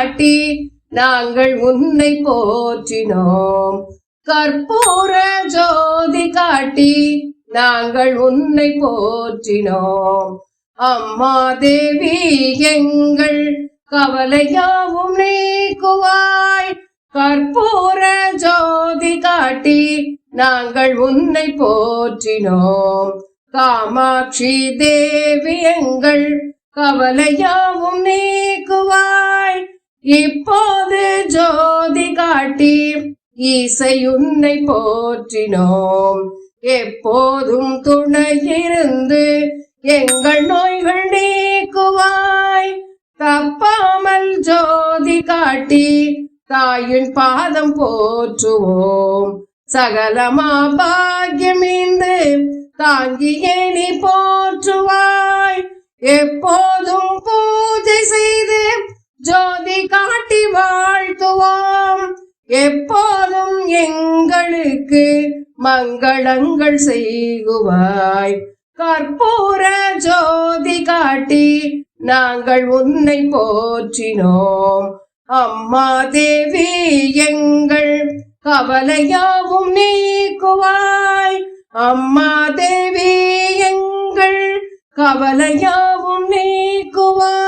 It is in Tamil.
காட்டி நாங்கள் உன்னை போற்றினோம். கற்பூர ஜோதி காட்டி நாங்கள் உன்னை போற்றினோம். அம்மா தேவி எங்கள் கவலையாவும் நீக்குவாய். கற்பூர ஜோதி காட்டி நாங்கள் உன்னை போற்றினோம். காமாட்சி தேவி எங்கள் கவலையாவும் நீக்குவாய். இப்போது ஜோதி காட்டி ஈசை உன்னை போற்றினோம். எப்போதும் துணையிருந்து எங்கள் நோய்கள் நீக்குவாய். தப்பாமல் ஜோதி காட்டி தாயின் பாதம் போற்றுவோம். சகலமா பாக்கியமிந்து தாங்கியே நீ போற்றுவாய். எப்போதும் பூஜை செய்து ஜோதி காட்டி வாழ்த்துவோம். எப்போதும் எங்களுக்கு மங்களங்கள் செய்குவாய். கற்பூர ஜோதி காட்டி நாங்கள் உன்னை போற்றினோம். அம்மா தேவி எங்கள் கவலையாவும் நீக்குவாய். அம்மா தேவி எங்கள் கவலையாவும் நீக்குவாய்.